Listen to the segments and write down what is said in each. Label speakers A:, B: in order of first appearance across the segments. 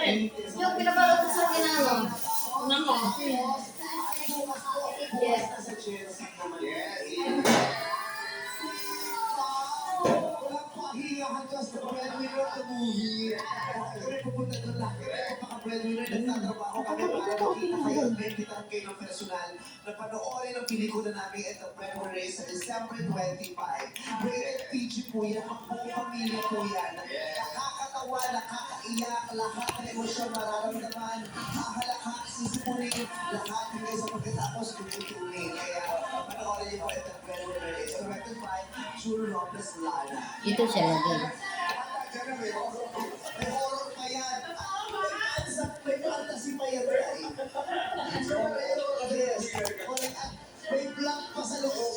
A: Yung pinapalot sa akin ano. Nako. Yes.
B: Hiyahan ka sa breadwinner of the movie. Kami pupunta doon lang. Breadwinner, nagtatrabaho kami para makita kayo at maimbitan kayo ng personal na panoorin ang pelikula namin at The Breadwinner sa December 25. Rated PG po yan, ang buong pamilya po yan. Nakakatawa, nakakaiyak, lahat ng emosyon mararamdaman, hahalakak, sisipunin, lahat hanggang sa pagkatapos tututunin. Kaya panoorin niyo po at The Breadwinner is directed by Jul Lopez Lana.
A: Ito siya lagi.
B: May horror pa yan. May fantasy pa yan. Yes. May black pa sa loob.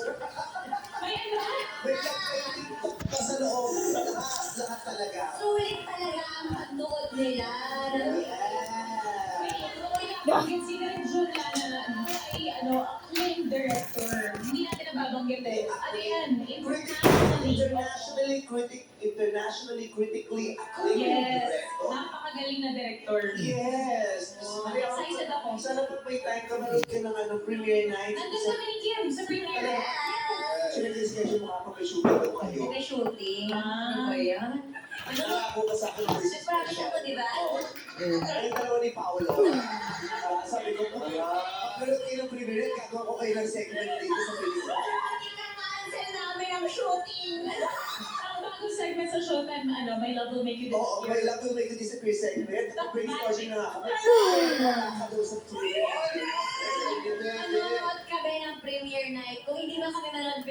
B: May black painting pa sa loob. Lahat talaga.
A: Sulit talaga ang pagnood nila.
C: Considering June na ay acclaimed director. Hindi natin nababanggit eh. Ano yan?
B: Internationally, critically acclaimed
C: Yes.
B: director.
C: Napakagaling na director.
B: Yes.
C: Excited ako.
B: Sana pag may time ka manood ka ng premiere night.
C: Nandun kami ni Kim sa premiere.
B: Sila din schedule makapag-shooting daw kayo.
A: May shooting.
C: Ah.
A: Ano ba yan?
B: Nangako ka sa akin ng business.
A: Nag-promise ako, di ba?
B: Oo. Ay, dalawa ni Paolo. Sabi ko, pagkaroon kayo ng premiere, gagawa ko kayo ng segment dito sa pelikula.
A: Hindi ka cancel namin ang shooting.
C: Ang bagong segment sa Showtime, My Love Will Make You
B: Oo,
C: Disappear.
B: may love will make you disappear segment. Brainstorming na nga kami. Nakakausap ko rin.
A: Manonood kami ng premiere night. Kung hindi ba kami manonood,